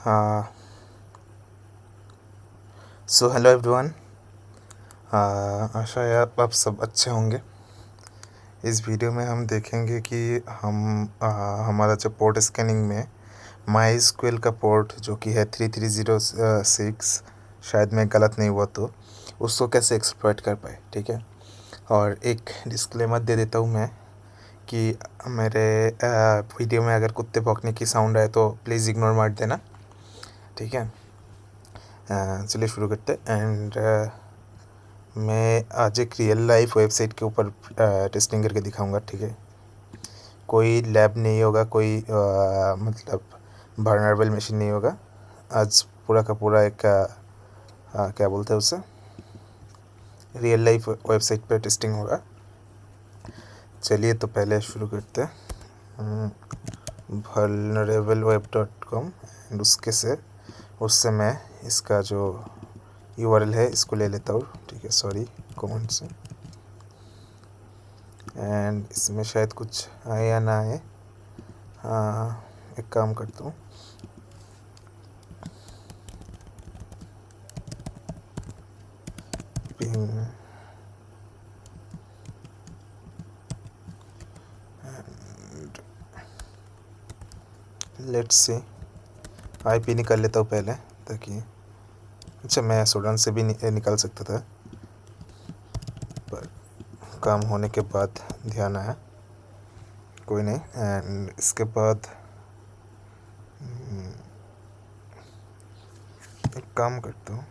हाँ। So hello everyone. आशा है आप सब अच्छे होंगे। इस वीडियो में हम देखेंगे कि हमारा जो पोर्ट स्कैनिंग में माई स्क्वेल का पोर्ट जो कि है 3306, शायद मैं गलत नहीं हुआ तो उसको कैसे एक्सप्लॉइट कर पाए। ठीक है। और एक डिस्क्लेमर दे देता हूँ मैं कि मेरे वीडियो में अगर कुत्ते भौंकने की साउंड आए तो प्लीज़ इग्नोर मार देना। ठीक है। चलिए शुरू करते एंड मैं आज एक रियल लाइफ वेबसाइट के ऊपर टेस्टिंग करके दिखाऊंगा। ठीक है। कोई लैब नहीं होगा, कोई मतलब वर्नरेबल मशीन नहीं होगा। आज पूरा का पूरा एक क्या बोलते हैं उसे, रियल लाइफ वेबसाइट पे टेस्टिंग होगा। चलिए तो पहले शुरू करते हैं vulnerableWeb.com एंड उससे मैं इसका जो URL है इसको ले लेता हूँ। ठीक है, सॉरी कमेंट से। एंड इसमें शायद कुछ आए या ना आए। हाँ, एक काम करता हूँ, पिंग लेट्स सी। IP निकाल लेता हूँ पहले ताकि, अच्छा मैं सूडान से भी निकाल सकता था पर काम होने के बाद ध्यान आया, कोई नहीं। एंड इसके बाद एक काम करता हूँ,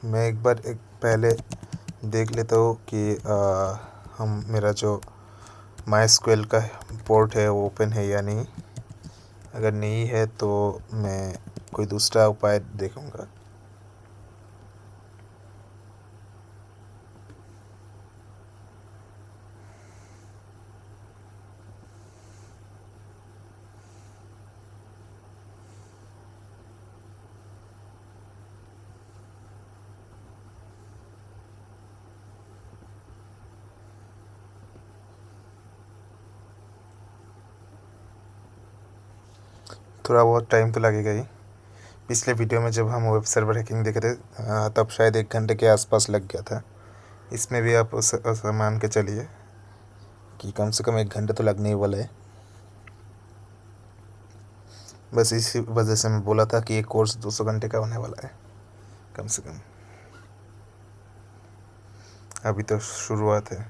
मैं एक बार पहले देख लेता हूँ कि हम मेरा जो माई स्क्वेल का पोर्ट है वो ओपन है या नहीं। अगर नहीं है तो मैं कोई दूसरा उपाय देखूँगा। थोड़ा बहुत टाइम तो लगेगा ही। पिछले वीडियो में जब हम वेब सर्वर हैकिंग देखे थे तब शायद 1 घंटे के आसपास लग गया था। इसमें भी आप उस मान के चलिए कि कम से कम 1 घंटे तो लगने ही वाला है। बस इसी वजह से मैं बोला था कि ये कोर्स 200 घंटे का होने वाला है कम से कम। अभी तो शुरुआत है।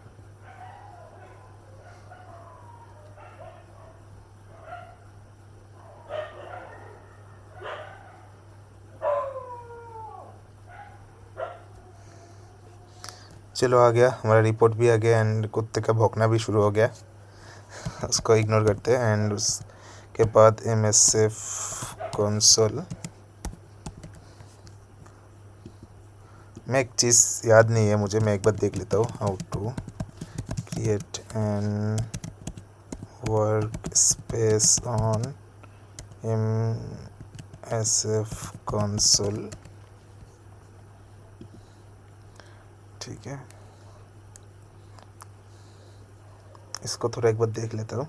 चलो आ गया, हमारा रिपोर्ट भी आ गया एंड कुत्ते का भौंकना भी शुरू हो गया। उसको इग्नोर करते हैं एंड उसके बाद MSF कंसोल में एक चीज़ याद नहीं है मुझे, मैं एक बार देख लेता हूँ। How to create an work space on MSF console. ठीक है, इसको थोड़ा एक बार देख लेता हूँ।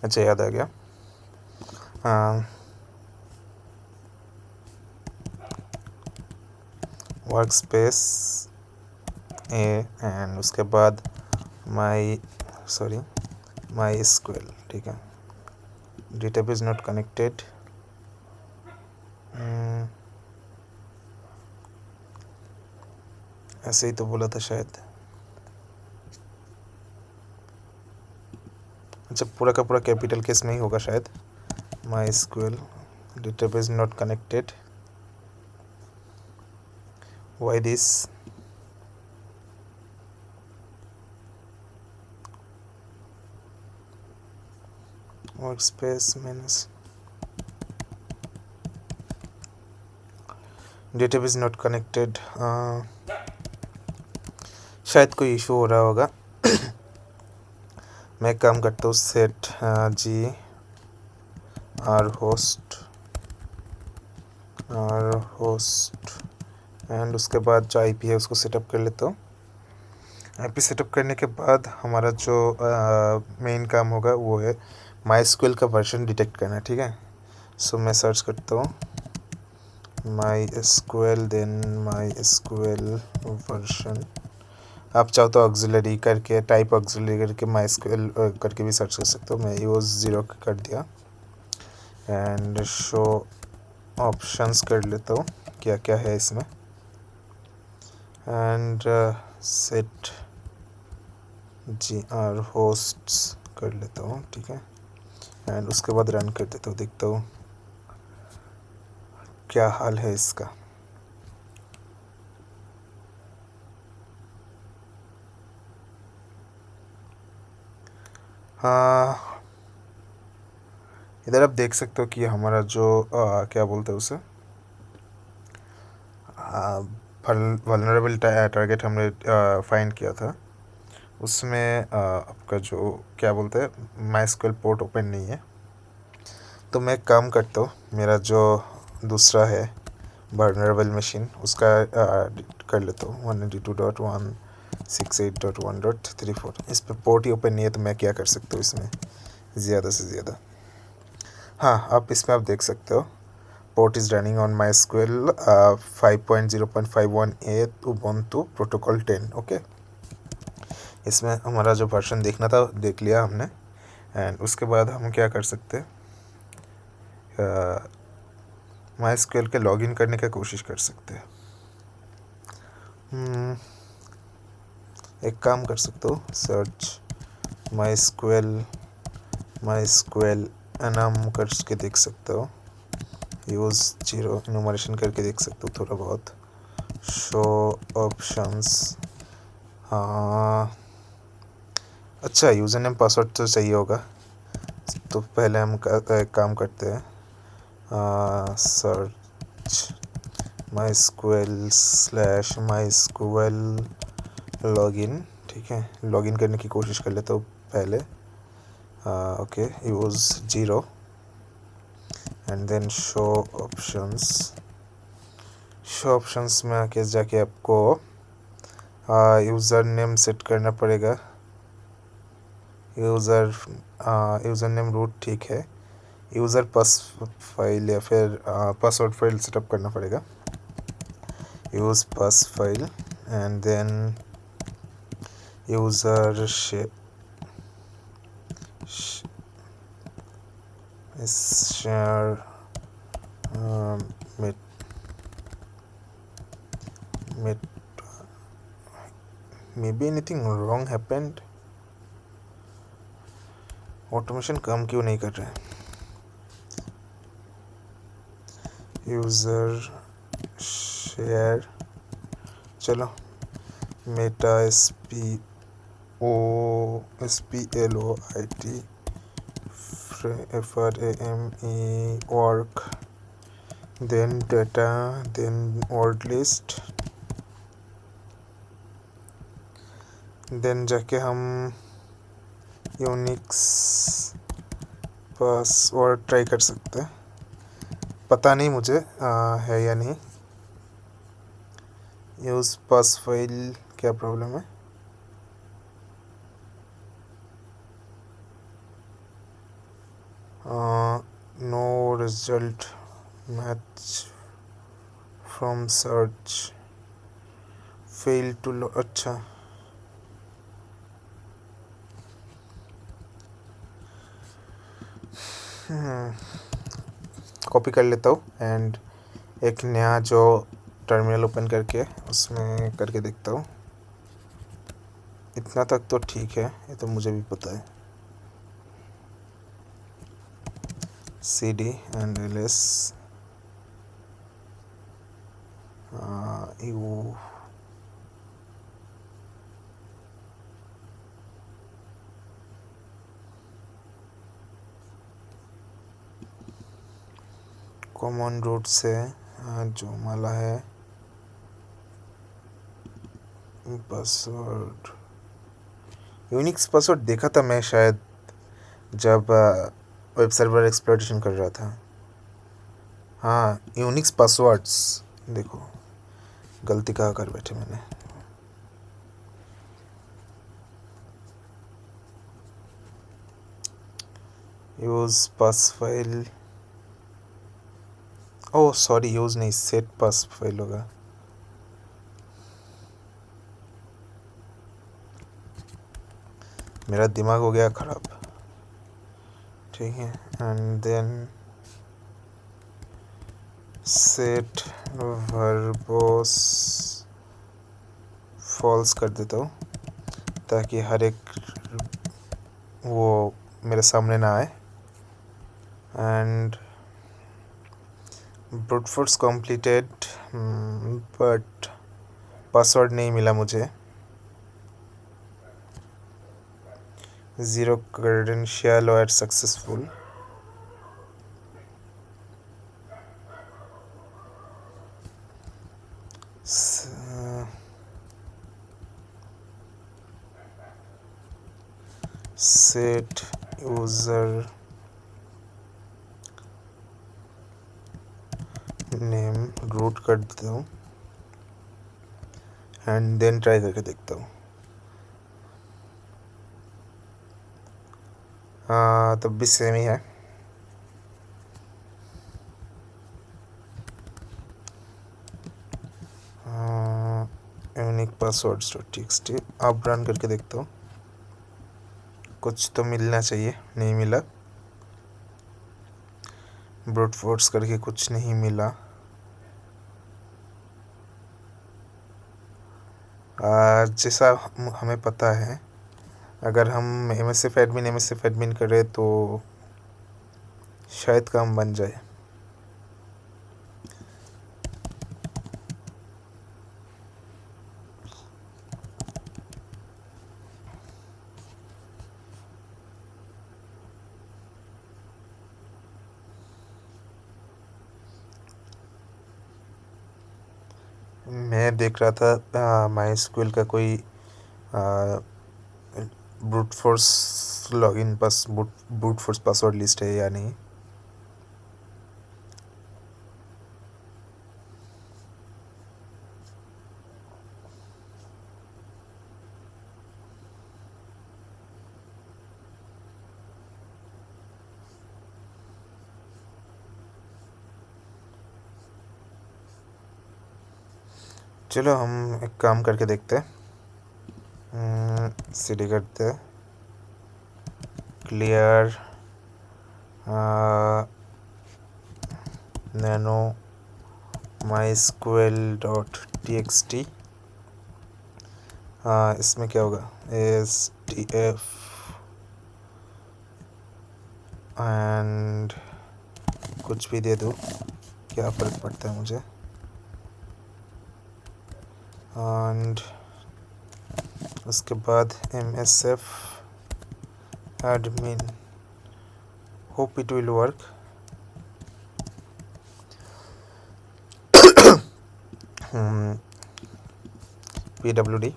अच्छा याद आ गया। वर्क स्पेस एंड उसके बाद माई स्क्वेल। ठीक है, डेटाबेस नॉट कनेक्टेड। ऐसे ही तो बोला था शायद। अच्छा, पूरा का पूरा कैपिटल केस में ही होगा शायद। MySQL database not connected, why this. Workspace minus database not connected, शायद कोई इशू हो रहा होगा। मैं एक काम करता हूँ, सेट जी आर होस्ट एंड उसके बाद जो IP है उसको सेटअप कर लेता हूँ। आईपी सेटअप करने के बाद हमारा जो मेन काम होगा वो है माई का वर्जन डिटेक्ट करना, ठीक है। सो मैं सर्च करता हूँ MySQL, देन MySQL वर्जन। आप चाहो तो ऑक्सिलरी करके, टाइप ऑक्सिलरी करके MySQL करके भी सर्च कर सकते हो। मैं यूज़ 0 कर दिया एंड शो ऑप्शंस कर लेता हूँ क्या क्या है इसमें, एंड सेट GR होस्ट्स कर लेता हूँ, ठीक है। एंड उसके बाद रन कर देता हूँ, देखता हूँ क्या हाल है इसका। हाँ, इधर आप देख सकते हो कि हमारा जो क्या बोलते हैं उसे, वल्नरेबल टारगेट हमने फाइंड किया था, उसमें आपका जो क्या बोलते हैं MySQL पोर्ट ओपन नहीं है। तो मैं एक काम करता हूँ, मेरा जो दूसरा है वल्नरेबल मशीन उसका कर लेता हूँ 192.168.1.34। इस पर पोर्ट ही ओपन नहीं है, तो मैं क्या कर सकता हूँ इसमें ज़्यादा से ज़्यादा। हाँ, आप इसमें आप देख सकते हो port is running on MySQL 5.0.51a Ubuntu protocol 10, okay. इसमें हमारा जो वर्जन देखना था देख लिया हमने। एंड उसके बाद हम क्या कर सकते हैं, MySQL के लॉगिन करने की कोशिश कर सकते हैं। एक काम कर सकते हो, सर्च MySQL एनम करके देख सकते हो, यूज़ 0 इनोमरेशन करके देख सकते हो थोड़ा बहुत, शो ऑप्शंस। हाँ, अच्छा, यूज़र नेम पासवर्ड तो चाहिए होगा, तो पहले हम एक काम करते हैं, सर्च MySQL/MySQL लॉगिन, ठीक है। लॉगिन करने की कोशिश कर लेता हूँ पहले, okay, use 0 and then show options में आके जाके आपको यूज़र नेम सेट करना पड़ेगा। यूज़र नेम रूट, ठीक है। यूज़र पास फाइल या फिर पासवर्ड फाइल सेटअप करना पड़ेगा, use pass file and then user share maybe anything wrong happened, automation काम क्यों नहीं कर रहा है। यूज़र शेयर, चलो meta SPLOIT FRAME work, then data, then word list, then जाके हम यूनिक्स पासवर्ड ट्राई कर सकते हैं। पता नहीं मुझे है या नहीं। यूज़ पास फाइल, क्या प्रॉब्लम है। No result match from search, fail to load, अच्छा कॉपी कर लेता हूँ एंड एक नया जो टर्मिनल ओपन करके उसमें करके देखता हूँ। इतना तक तो ठीक है, ये तो मुझे भी पता है। CD and ls you common root से जो माला है पासवर्ड, यूनिक्स पासवर्ड देखा था मैं शायद जब वेब सर्वर एक्सप्लॉइटेशन कर रहा था। हाँ, यूनिक्स पासवर्ड्स, देखो गलती कहाँ कर बैठे मैंने। Use pass file, oh sorry use नहीं, सेट पास फाइल होगा। मेरा दिमाग हो गया ख़राब, ठीक है। And then set verbose false कर देता हूँ ताकि हर एक वो मेरे सामने ना आए। And brute force completed, but password नहीं मिला मुझे। 0 credential or successful। Set user name root कर देता हूँ एंड देन ट्राई करके देखता हूँ। हाँ तब भी सेम ही है। यूनिक पासवर्ड्स डॉट टीएक्सटी, अब रन करके देखता हूँ, कुछ तो मिलना चाहिए, नहीं मिला। ब्रूट फोर्स करके कुछ नहीं मिला। जैसा हमें पता है, अगर हम MSF एडमिन करें तो शायद काम बन जाए। मैं देख रहा था MySQL का कोई ब्रूट फोर्स लॉगिन पास ब्रूट फोर्स पासवर्ड लिस्ट है या नहीं। चलो हम एक काम करके देखते हैं। cd करते हैं, clear nano mysql dot txt। इसमें क्या होगा, STF एंड कुछ भी दे दूँ, क्या फ़र्क पड़ता है मुझे। एंड उसके बाद MSF admin, hope it will work। PWD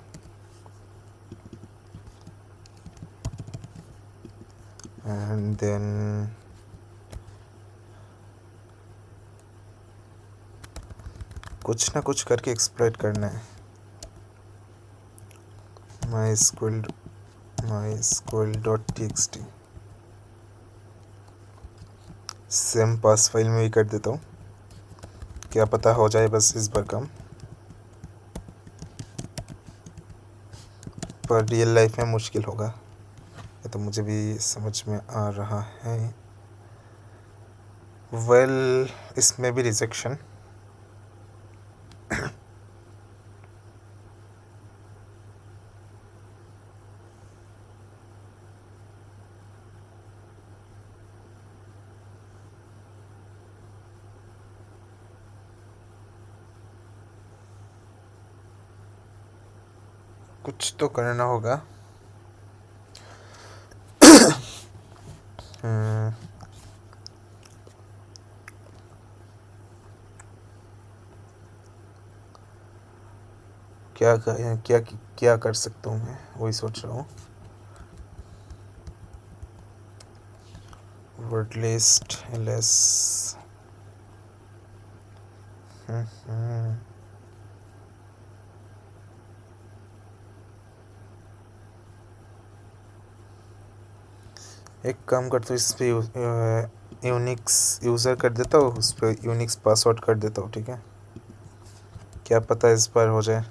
and then कुछ ना कुछ करके एक्सप्लॉइट करना है। mysql डॉट txt सेम पास फाइल में भी कर देता हूँ, क्या पता हो जाए बस इस बार काम। पर रियल लाइफ में मुश्किल होगा, ये तो मुझे भी समझ में आ रहा है। वेल इसमें भी रिजेक्शन। कुछ तो करना होगा। क्या क्या क्या कर सकता हूँ मैं, वही सोच रहा हूँ। वर्ड लिस्ट ls एक काम करता हूँ, इस पर यूनिक्स यूज़र कर देता हूँ, उस पर यूनिक्स पासवर्ड कर देता हूँ, ठीक है, क्या पता इस बार हो जाए।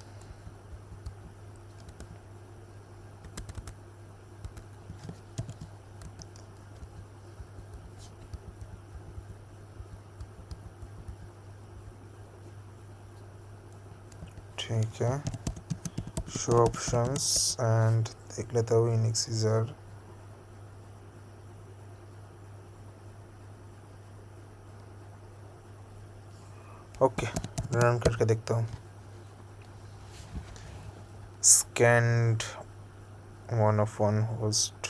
ठीक है, शो ऑप्शंस एंड देख लेता हूँ यूनिक्स यूज़र। ओके, रन करके देखता हूँ। Scanned 1 of 1 host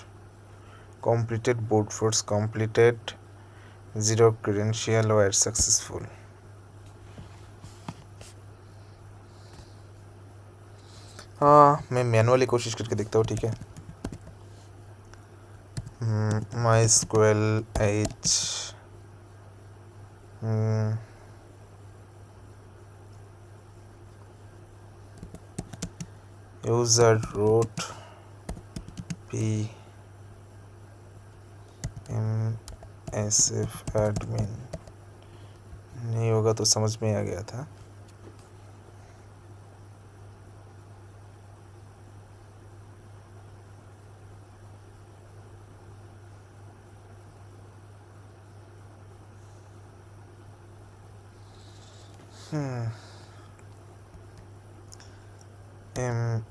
completed, boot force completed, 0 credential were successful। हाँ, मैं मैनुअली कोशिश करके देखता हूँ, ठीक है। MySQL H user root p msf admin नहीं होगा तो समझ में आ गया था।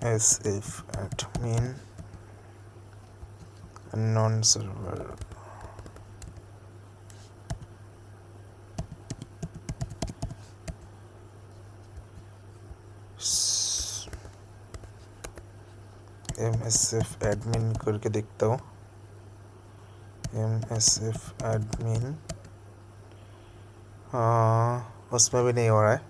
msf admin unknown server। msf admin करके देखता हूँ। msf admin, हाँ, उसमें भी नहीं हो रहा है।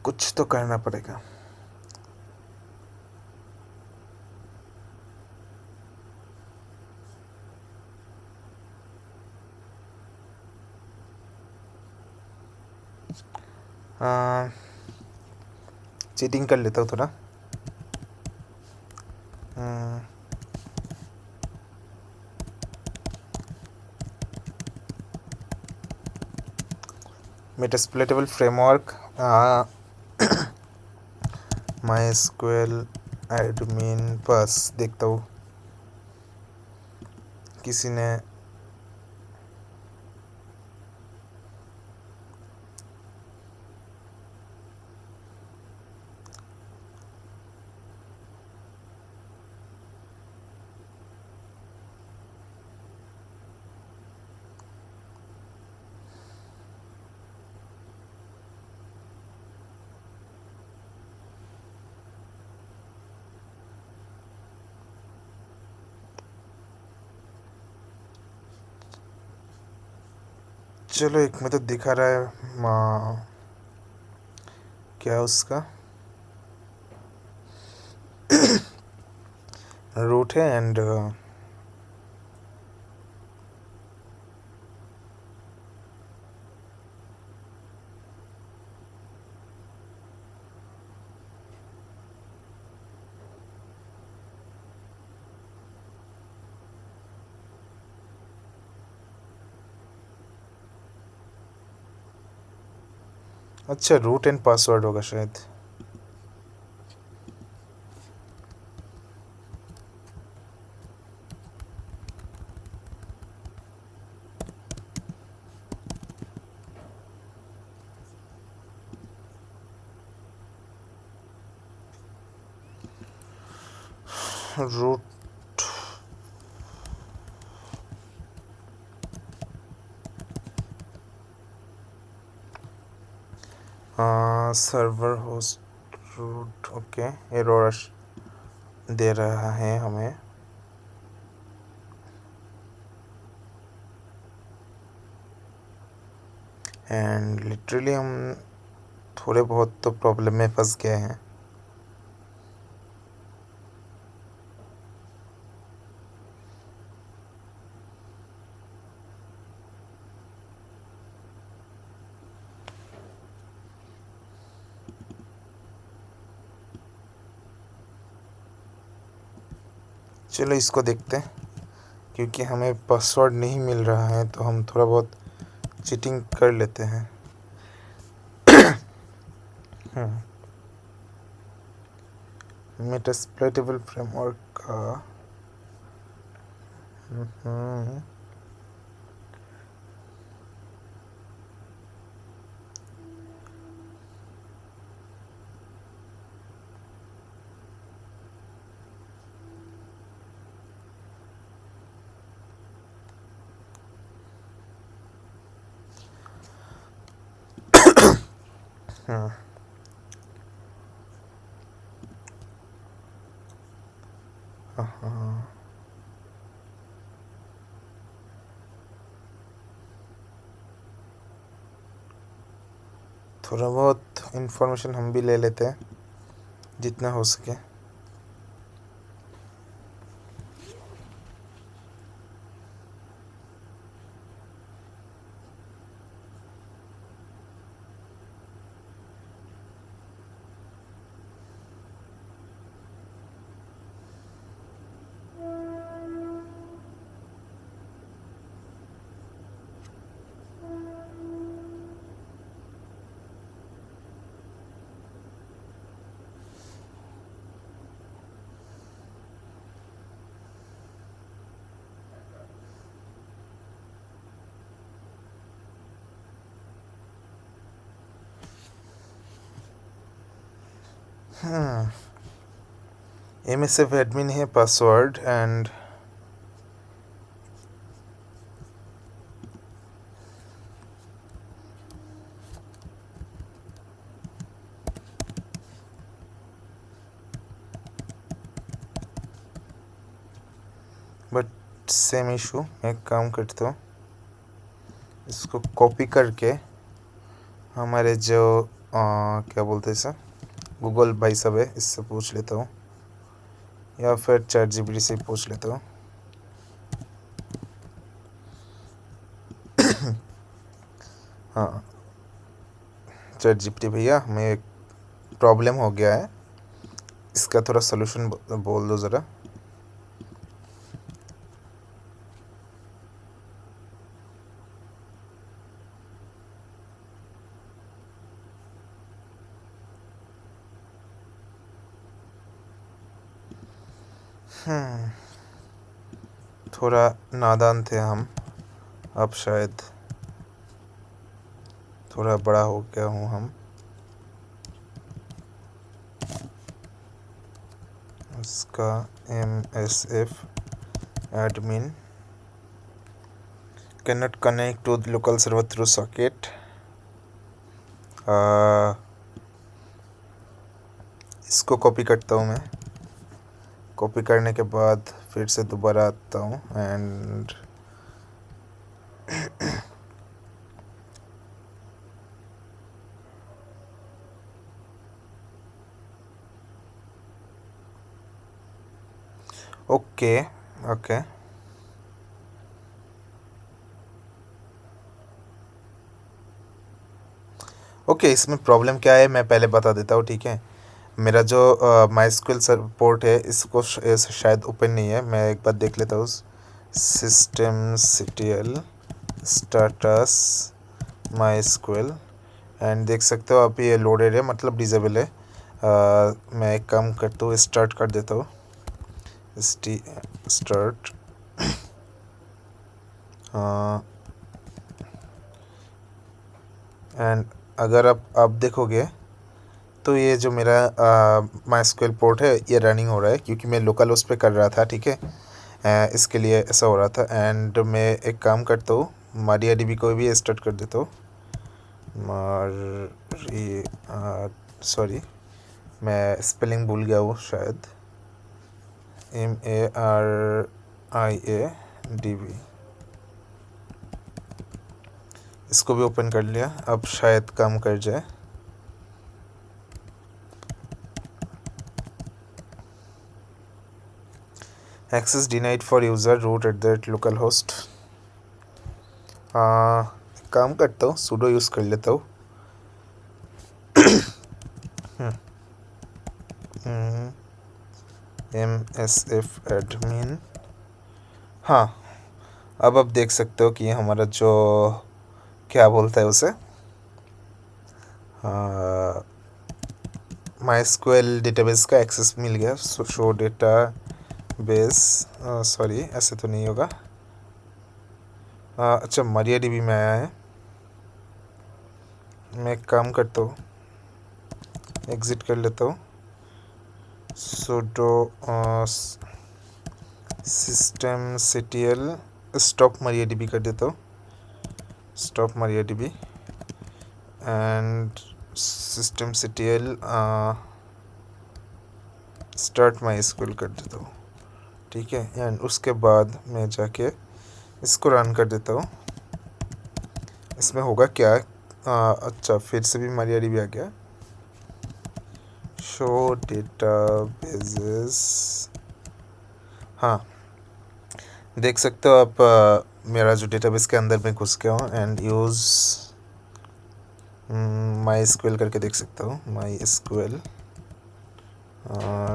कुछ तो करना पड़ेगा। चीटिंग कर लेता हूँ थोड़ा। मेटास्प्लेटेबल फ्रेमवर्क, MySQL एडमिन बस देखता हूँ किसी ने। चलो, एक में तो दिखा रहा है क्या उसका रूट है एंड अच्छा, रूट एंड पासवर्ड होगा शायद। Root server host root, okay, error दे रहा है हमें। एंड लिटरली हम थोड़े बहुत तो प्रॉब्लम में फंस गए हैं। चलो इसको देखते हैं, क्योंकि हमें पासवर्ड नहीं मिल रहा है तो हम थोड़ा बहुत चीटिंग कर लेते हैं। मेटास्प्लोइटेबल फ्रेमवर्क का हाँ हाँ, थोड़ा बहुत इन्फॉर्मेशन हम भी ले लेते हैं जितना हो सके। MSF एडमिन है password and but same issue. मैं एक काम करता हूँ, इसको कॉपी करके हमारे जो क्या बोलते हैं इसे, गूगल भाई साहब है, इससे पूछ लेता हूँ या फिर चैट जीपीटी से पूछ लेता हूँ। हाँ चैट जीपीटी भैया, हमें एक प्रॉब्लम हो गया है, इसका थोड़ा सलूशन बोल दो ज़रा। थोड़ा नादान थे हम, अब शायद थोड़ा बड़ा हो गया हूँ हम। इसका MSF admin cannot connect to the local server through socket। इसको कॉपी करता हूँ मैं, कॉपी करने के बाद फिर से दोबारा आता हूँ एंड ओके ओके ओके। इसमें प्रॉब्लम क्या है मैं पहले बता देता हूँ, ठीक है। मेरा जो MySQL पोर्ट है इसको शायद ओपन नहीं है, मैं एक बार देख लेता हूँ। systemctl status MySQL एंड देख सकते हो आप, ये लोडेड है, मतलब डिजेबल है। मैं एक काम करता हूँ, स्टार्ट कर देता हूँ, स्टार्ट। एंड अगर आप देखोगे तो ये जो मेरा MySQL पोर्ट है ये रनिंग हो रहा है, क्योंकि मैं लोकल उस पर कर रहा था, ठीक है। इसके लिए ऐसा हो रहा था। एंड मैं एक काम करता हूँ, MariaDB को भी स्टार्ट कर देता हूँ। सॉरी मैं स्पेलिंग भूल गया हूँ शायद, MariaDB। इसको भी ओपन कर लिया, अब शायद काम कर जाए। Access denied for user root @localhost। काम करता हूँ, sudo यूज़ कर लेता हूँ। MSF admin. हाँ, अब आप देख सकते हो कि हमारा जो क्या बोलता है उसे, MySQL डेटाबेस का एक्सेस मिल गया। शो डेटा बेस, सॉरी ऐसे तो नहीं होगा। अच्छा, MariaDB में आया है। मैं एक काम करता हूँ, एग्ज़िट कर लेता हूँ, sudo systemctl stop MariaDB कर देता हूँ, stop MariaDB and systemctl start MySQL कर देता हूँ। ठीक है, एंड उसके बाद मैं जाके इसको रन कर देता हूँ। इसमें होगा क्या, अच्छा फिर से भी MariaDB आ गया। शो डेटाबेसेस, हाँ देख सकते हो आप, मेरा जो डेटाबेस के अंदर में घुस गया हूँ एंड यूज़ MySQL करके देख सकता हूँ। MySQL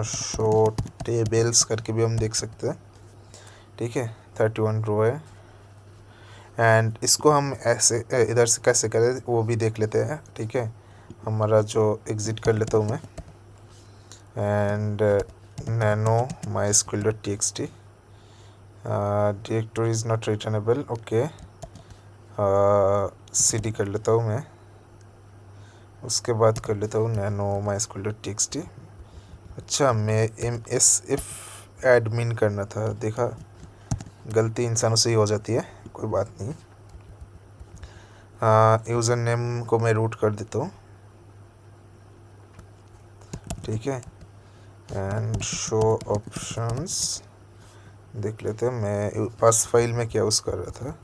शो टेबल्स करके भी हम देख सकते हैं। ठीक है, 31 रो है एंड इसको हम ऐसे इधर से कैसे करें वो भी देख लेते हैं। ठीक है, हमारा जो एग्ज़िट कर लेता हूँ मैं and nano mysql.txt directory is not returnable, okay cd कर लेता हूँ मैं। उसके बाद कर लेता हूँ nano mysql.txt। अच्छा, मैं MSF एडमिन करना था, देखा गलती इंसानों से ही हो जाती है, कोई बात नहीं। यूज़र नेम को मैं रूट कर देता हूँ। ठीक है, एंड शो ऑप्शंस देख लेते हैं, मैं पास फाइल में क्या यूज़ कर रहा था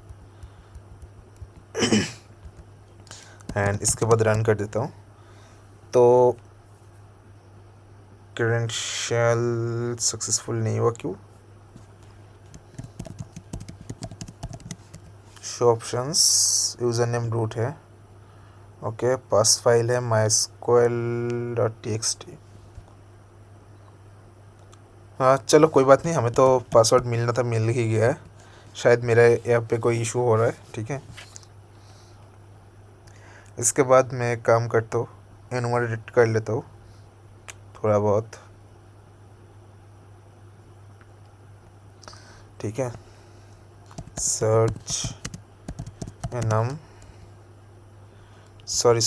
एंड इसके बाद रन कर देता हूँ। तो क्रेडेंशियल सक्सेसफुल नहीं हुआ, क्यों? Show options, user name root है, ओके पास फाइल है mysql.txt। हाँ चलो कोई बात नहीं, हमें तो पासवर्ड मिलना था, मिल ही गया है। शायद मेरे यहाँ पे कोई इशू हो रहा है। ठीक है, इसके बाद मैं एक काम करता हूँ, एनुमरेट कर लेता हूँ थोड़ा बहुत। ठीक है, search enum, sorry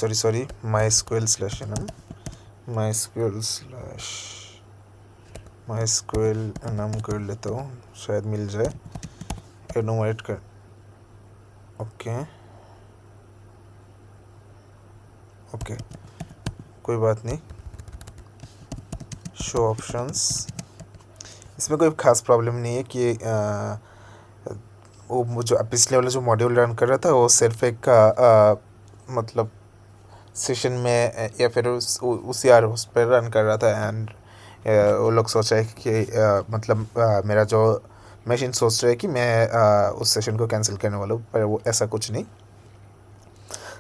mysql/enum, mysql enum कर लेता हूँ, शायद मिल जाए। एनुमरेट कर, ओके ओके कोई बात नहीं। शो ऑप्शंस, इसमें कोई खास प्रॉब्लम नहीं है कि वो जो पिछले वाला जो मॉड्यूल रन कर रहा था वो सिर्फ एक मतलब सेशन में या फिर उसी आर उस पर रन कर रहा था एंड वो लोग सोच रहे कि मतलब मेरा जो मशीन सोच रहे है कि मैं उस सेशन को कैंसिल करने वाला हूँ, पर वो ऐसा कुछ नहीं।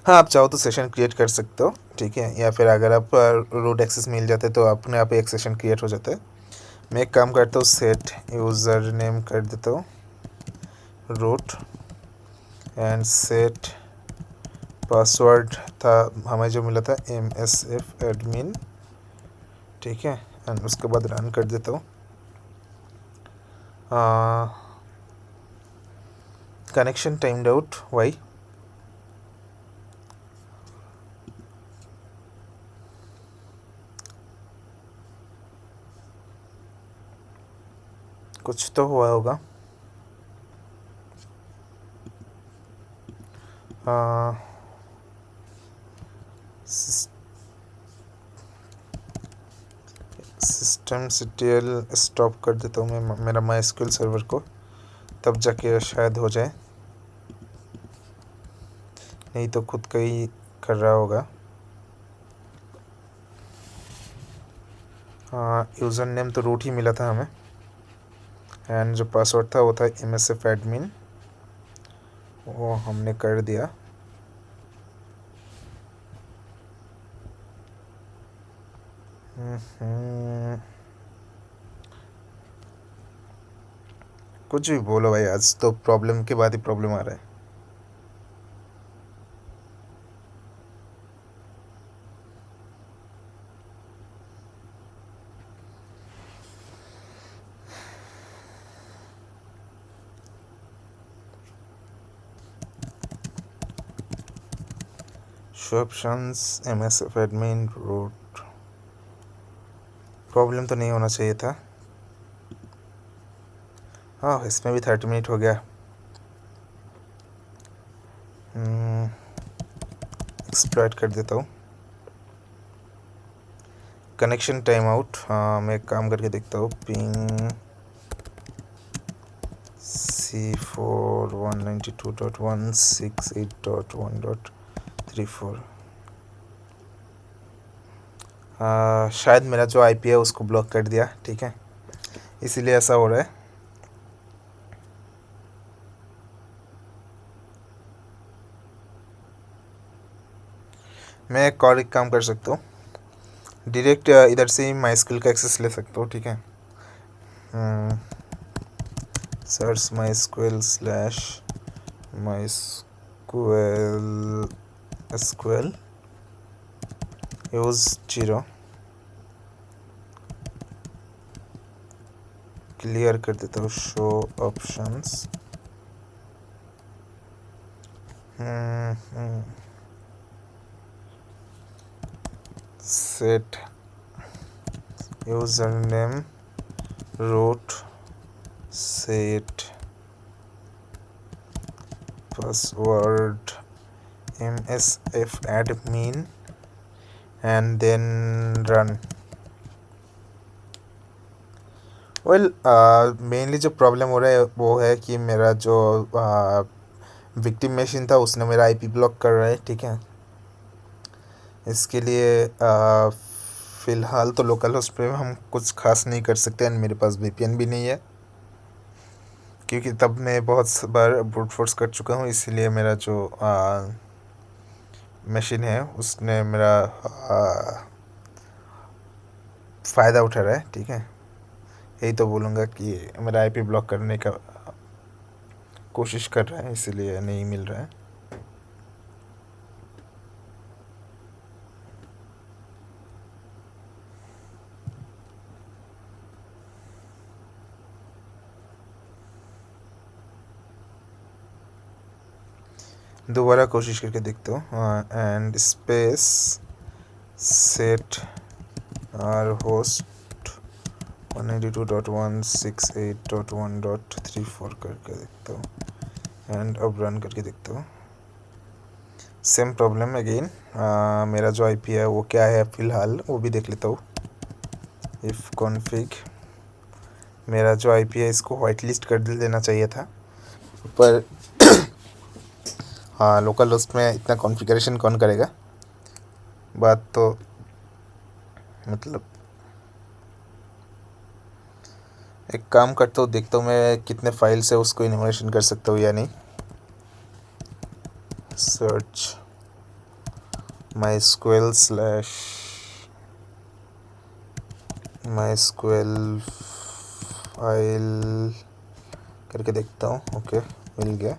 हाँ, आप चाहो तो सेशन क्रिएट कर सकते हो। ठीक है, या फिर अगर आप रूट एक्सेस मिल जाते तो अपने आप एक सेशन क्रिएट हो जाता है। मैं एक काम करता हूँ, सेट यूज़र नेम कर देता हूँ रूट एंड सेट पासवर्ड था हमें जो मिला था MSF एडमिन। ठीक है, एंड उसके बाद रन कर देता हूँ। Connection timed out, why? कुछ तो हुआ होगा। systemctl स्टॉप कर देता हूँ मैं मेरा MySQL सर्वर को, तब जाके शायद हो जाए, नहीं तो खुद का ही कर रहा होगा। यूज़र नेम तो रूट ही मिला था हमें एंड जो पासवर्ड था वो था MSF एडमिन, वो हमने कर दिया। कुछ भी बोलो भाई, आज तो प्रॉब्लम के बाद ही प्रॉब्लम आ रहा है। Show options MSF admin root. Problem तो नहीं होना चाहिए था। हाँ, इसमें भी 30 मिनट हो गया। एक्सप्लॉइट कर देता हूँ। Connection time out. हाँ, मैं एक काम करके देखता हूँ। Ping C4 192.168.1.34। शायद मेरा जो IP है उसको ब्लॉक कर दिया, ठीक है, इसीलिए ऐसा हो रहा है। मैं एक और एक काम कर सकता हूँ, डायरेक्ट इधर से ही माई का एक्सेस ले सकता हूँ, ठीक है। सर्च MySQL यूज 0 क्लियर कर देता हूँ। Show options set user name root set password MSF admin and then run। Mainly जो प्रॉब्लम हो रहा है वो है कि मेरा जो विक्टिम मशीन था उसने मेरा IP ब्लॉक कर रहा है, ठीक है। इसके लिए फ़िलहाल तो लोकल होस्ट पे हम कुछ खास नहीं कर सकते, एंड मेरे पास VPN भी नहीं है, क्योंकि तब मैं बहुत बार ब्रूट फोर्स कर चुका हूँ। इसीलिए मेरा जो मशीन है उसने मेरा फ़ायदा उठा रहा है, ठीक है। यही तो बोलूँगा कि मेरा IP ब्लॉक करने का कोशिश कर रहा है, इसीलिए नहीं मिल रहा है। दोबारा कोशिश करके देखता हूँ। And space set R host 192.168.1.34 करके देखता हूँ, एंड अब रन करके देखता हूँ। Same problem again. मेरा जो IP है वो क्या है फ़िलहाल वो भी देख लेता हूँ। इफ़ कॉन्फ़िग, मेरा जो IP है इसको वाइट लिस्ट कर देना चाहिए था, पर हाँ, लोकल होस्ट में इतना कॉन्फ़िगरेशन कौन करेगा। बात तो मतलब एक काम करता हूँ, देखता हूँ मैं कितने फाइल से उसको इन्फॉर्मेशन कर सकता हूँ या नहीं। सर्च MySQL फाइल करके देखता हूँ। ओके, मिल गया।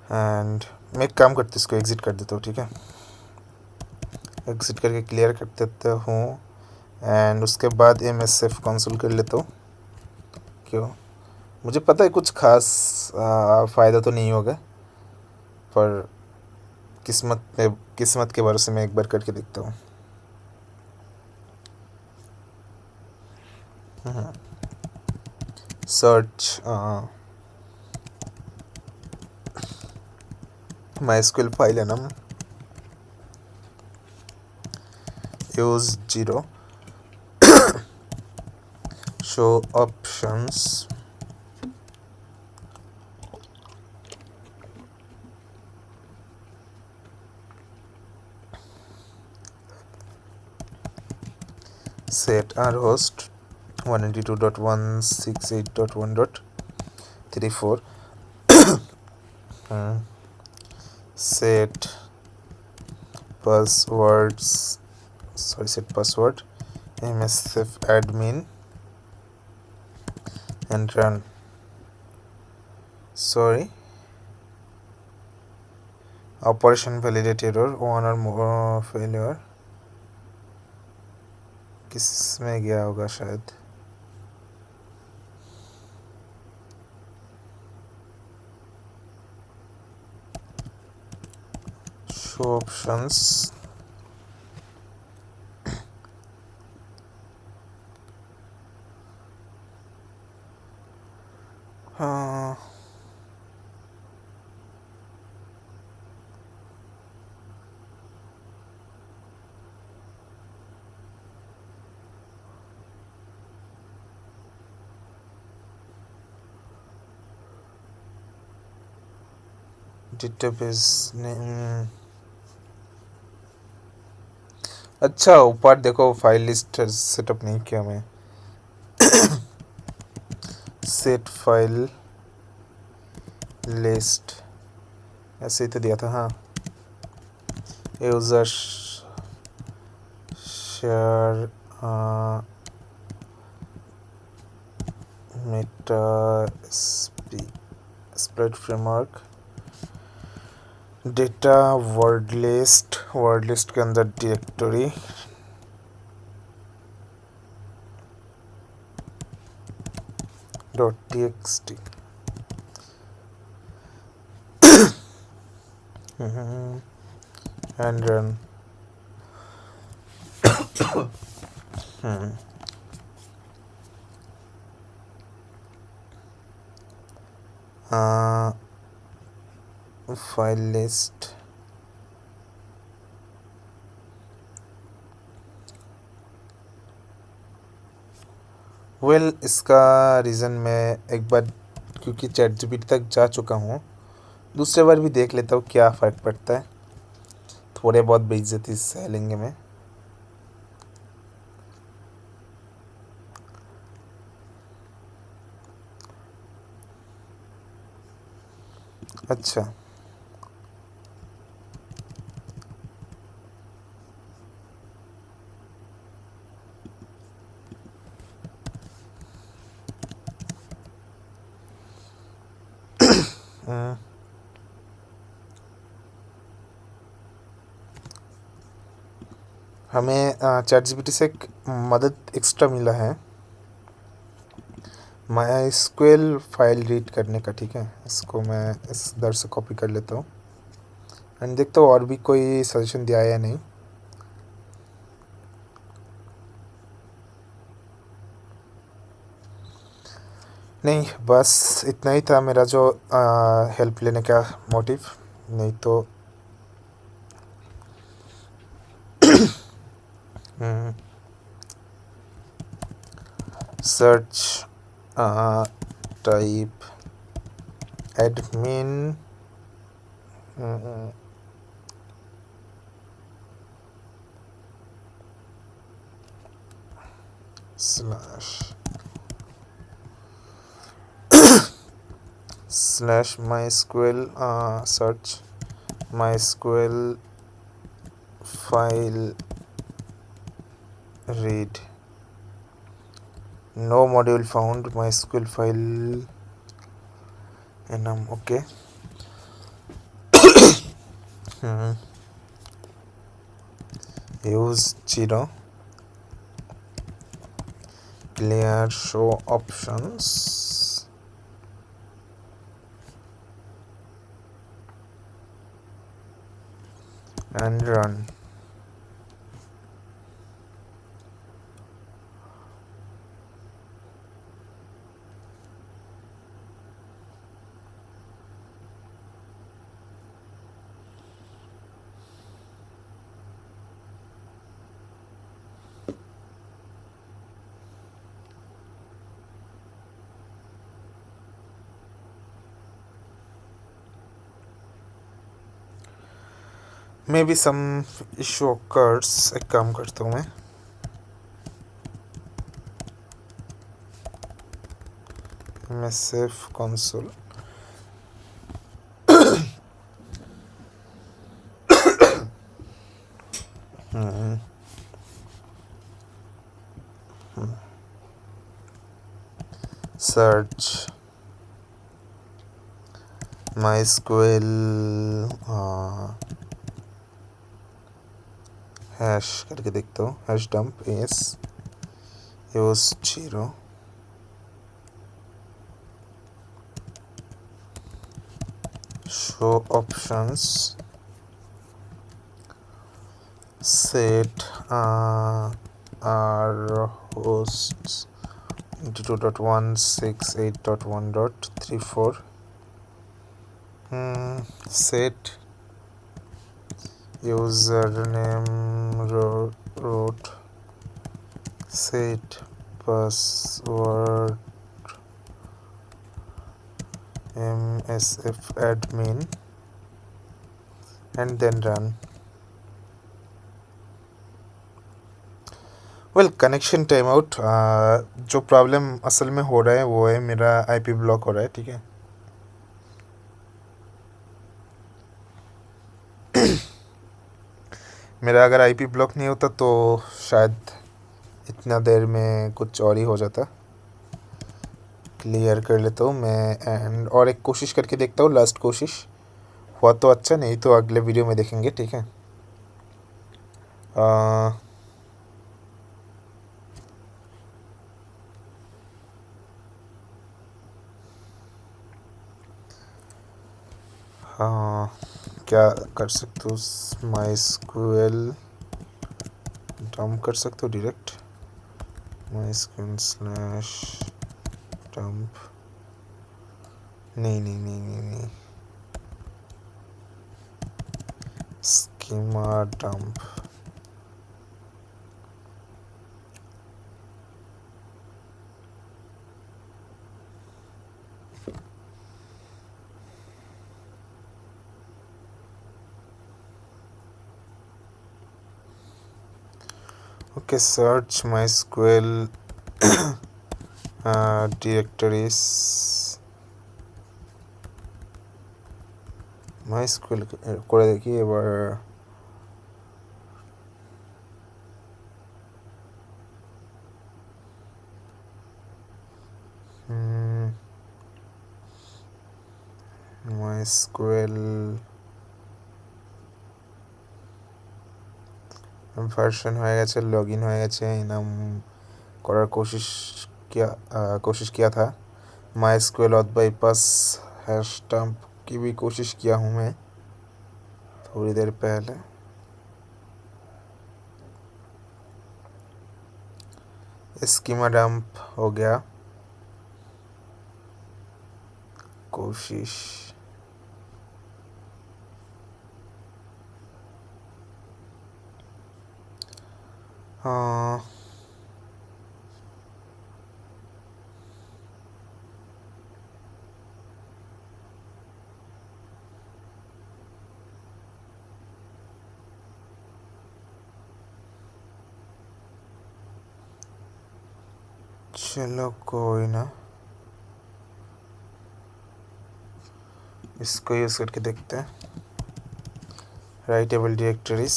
एंड मैं एक काम करता हूँ, इसको एग्ज़िट कर देता हूँ, ठीक है। एग्ज़िट करके क्लियर कर देता हूँ, एंड उसके बाद MSF कंसोल कर लेता हूँ। क्यों, मुझे पता है कुछ खास फ़ायदा तो नहीं होगा, पर किस्मत के भरोसे मैं एक बार करके देखता हूँ। सर्च MySQL फाइल है ना, use 0 show options set our host 192.168.1.34 set password MSF admin and run. Sorry, operation validate error, one or more failure. किस में गया होगा शायद. Show options. Database name. अच्छा, ऊपर देखो फाइल लिस्ट सेटअप नहीं किया मैं. सेट फाइल लिस्ट ऐसे ही तो दिया था. हाँ, user share Meta spread framework data word list के अंदर directory .txt and run. File list इसका रीज़न मैं एक बार क्योंकि ChatGPT तक जा चुका हूँ, दूसरे बार भी देख लेता हूँ क्या फ़र्क पड़ता है. थोड़े बहुत बेइज्जती सह लेंगे में. अच्छा, हमें ChatGPT से एक मदद एक्स्ट्रा मिला है MySQL फाइल रीड करने का. ठीक है, इसको मैं इस दर से कॉपी कर लेता हूँ एंड देखता हूँ और भी कोई सजेशन दिया है या नहीं. नहीं, बस इतना ही था मेरा जो हेल्प लेने का मोटिव. नहीं तो search type admin / MySQL search MySQL file read. No module found. MySQL file enum. Okay. Use Jira. Clear show options and run. Maybe some issue occurs. एक काम करता हूँ मैं safe console search MySQL hash करके देखता हूँ, hash dump S use 0 show options set our hosts 22.168.1.34 set username root set password msf admin and then run. Well connection time out. जो problem असल में हो रहा है वो है मेरा आईपी ब्लॉक हो रहा है, ठीक है। मेरा अगर आईपी ब्लॉक नहीं होता तो शायद इतना देर में कुछ और ही हो जाता। क्लियर कर लेता हूँ मैं एंड और एक कोशिश करके देखता हूँ, लास्ट कोशिश हुआ तो अच्छा, नहीं तो अगले वीडियो में देखेंगे, ठीक है। हाँ, क्या कर सकते हो, MySQL डंप कर सकते हो डायरेक्ट, MySQL/dump नहीं schema dump okay, search MySQL directories MySQL করে দেখি এবার। MySQL ভার্সন হয়ে গেছে, লগ इन হয়ে গেছে, নাম করার कोशिश किया था। MySQL auth bypass hash dump की भी कोशिश किया हूँ मैं थोड़ी देर पहले। स्कीमा डंप हो गया, कोशिश हाँ चलो कोई ना, इसको यूज़ करके देखते हैं। राइटेबल डायरेक्टरीज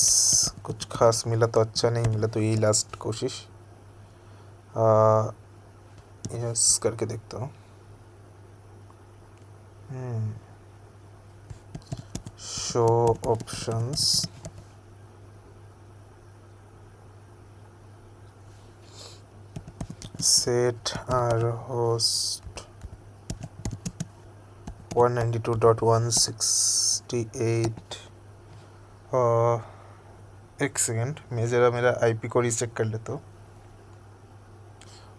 कुछ खास मिला तो अच्छा, नहीं मिला तो यही लास्ट कोशिश यूज़ करके देखता हूँ। Show options set our host 192.168 एक सेकेंड, मैं ज़रा मेरा आईपी को रीचेक कर लेता हूँ।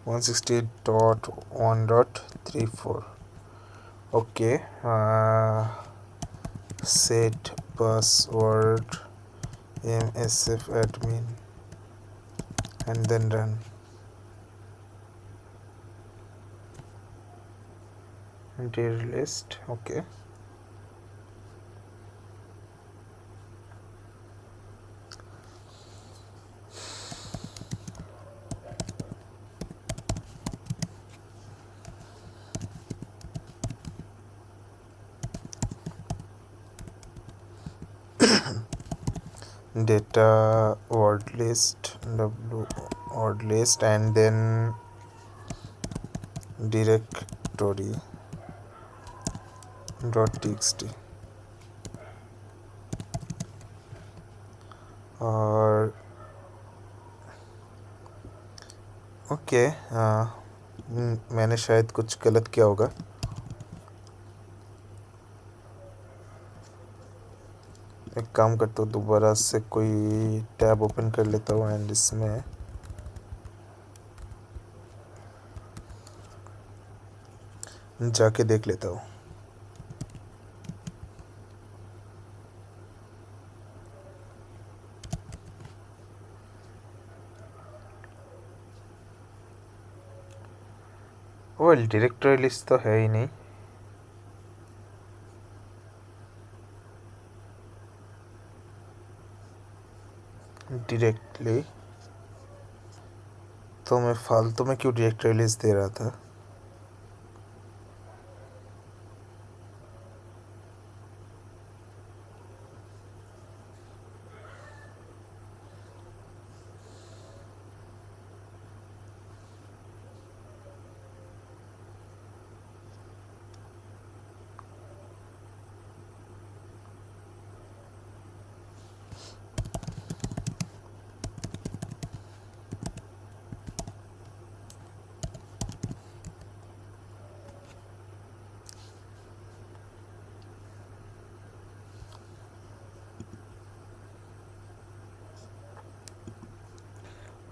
168.1.34 okay. set password msf admin and then run. Dir list, okay. Data word list, w word list, and then directory .txt और ओके मैंने शायद कुछ गलत किया होगा। एक काम करता हूँ, दोबारा से कोई टैब ओपन कर लेता हूँ एंड इसमें जाके देख लेता हूँ। वेल डायरेक्टरी लिस्ट तो है ही नहीं। डायरेक्टली तो मैं फालतू में क्यों डायरेक्टरी लिस्ट दे रहा था।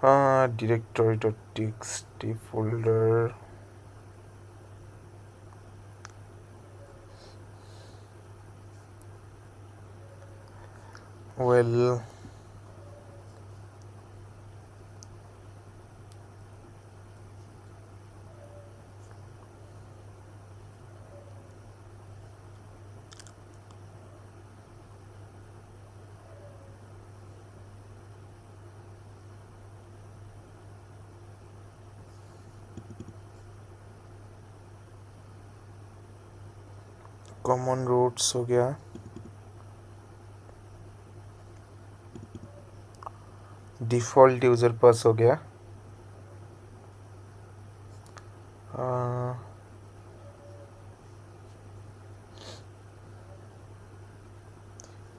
हाँ directory.txt folder well common roots हो गया, डिफ़ॉल्ट यूज़र पास हो गया,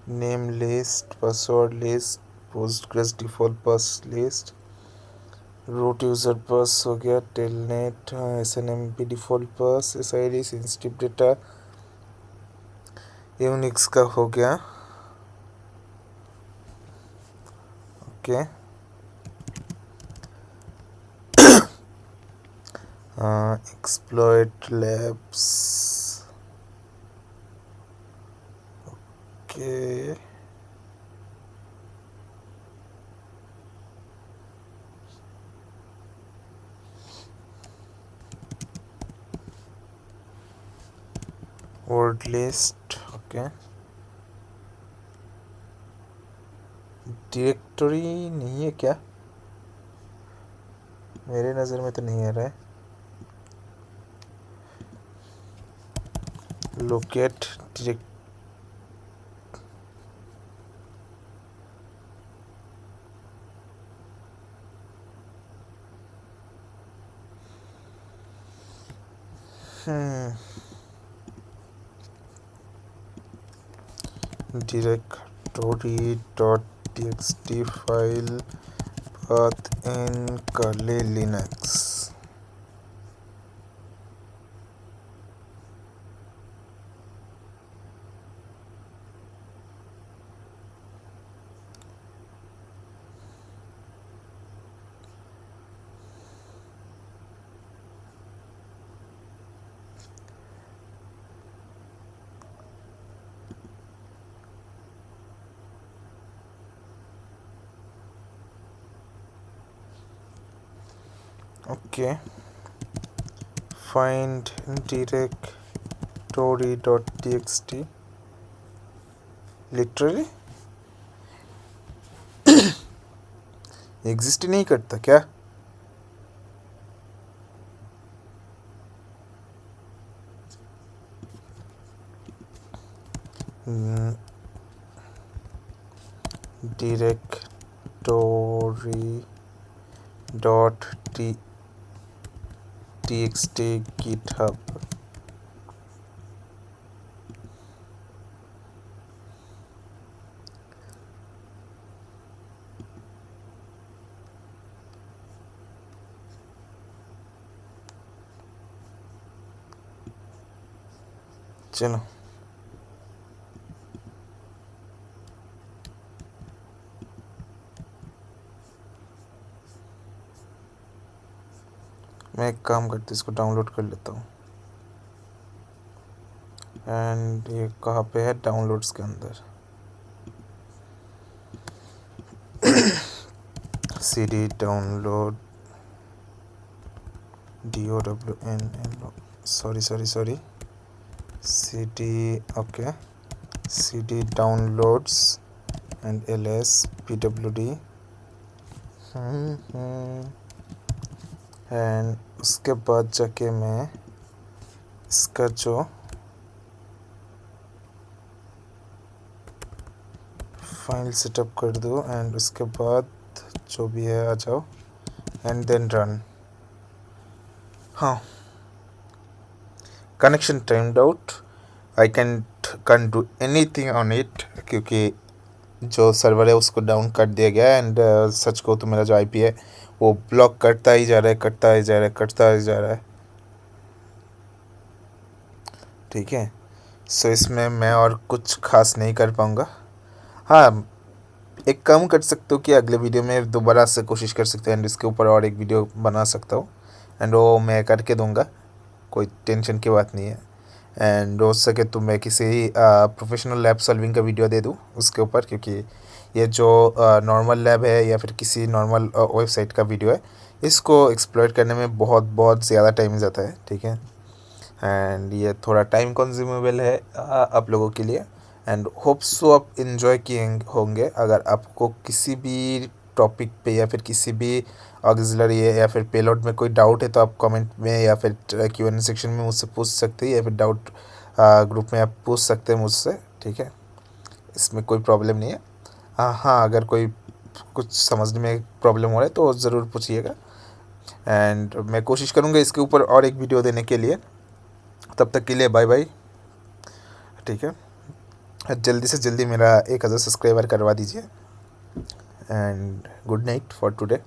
name list, password list, postgres default pass list, root user pass हो गया, telnet, SNMP default pass, SID sensitive data, Unix का हो गया। Okay exploit labs okay word list okay. Directory नहीं है क्या? मेरे नज़र में तो नहीं आ रहा है। Locate direct directory.txt file path in Kali Linux। Okay, find directory.txt literally exist ही नहीं करता क्या? directory.txt txt github चलो मैं एक काम करती हूँ, इसको डाउनलोड कर लेता हूँ। एंड ये कहाँ पे है? डाउनलोड्स के अंदर cd download sorry cd okay cd downloads and ls pwd and उसके बाद जाके मैं इसका जो फाइल सेटअप कर दूँ एंड उसके बाद जो भी है आ जाओ एंड देन रन। हाँ, connection timed out, I can do anything on it, क्योंकि जो सर्वर है उसको डाउन कर दिया गया है। एंड सच को तो मेरा जो आईपी है वो ब्लॉक करता ही जा रहा है। ठीक है, सो इसमें मैं और कुछ खास नहीं कर पाऊँगा। हाँ, एक काम कर सकते हो कि अगले वीडियो में दोबारा से कोशिश कर सकते हैं एंड इसके ऊपर और एक वीडियो बना सकता हूँ एंड वो मैं करके दूंगा, कोई टेंशन की बात नहीं है। एंड हो सके तो मैं किसी प्रोफेशनल लैब सॉल्विंग का वीडियो दे दूँ उसके ऊपर, क्योंकि ये जो नॉर्मल लैब है या फिर किसी नॉर्मल वेबसाइट का वीडियो है, इसको एक्सप्लोर करने में बहुत ज़्यादा टाइम जाता है। ठीक है, एंड ये थोड़ा टाइम कंज्यूमेबल है आप लोगों के लिए। एंड होप सो आप इन्जॉय किए होंगे। अगर आपको किसी भी टॉपिक पे या फिर किसी भी ऑक्सिलरी या फिर पेलोड में कोई डाउट है तो आप कमेंट में या फिर Q&A सेक्शन में मुझसे पूछ सकते हैं, या फिर डाउट ग्रुप में आप पूछ सकते हैं मुझसे। ठीक है, इसमें कोई प्रॉब्लम नहीं है। हाँ, अगर कोई कुछ समझने में प्रॉब्लम हो रहा है तो ज़रूर पूछिएगा एंड मैं कोशिश करूँगा इसके ऊपर और एक वीडियो देने के लिए। तब तक के लिए बाय बाय। ठीक है, जल्दी से जल्दी मेरा 1000 सब्सक्राइबर करवा दीजिए and good night for today.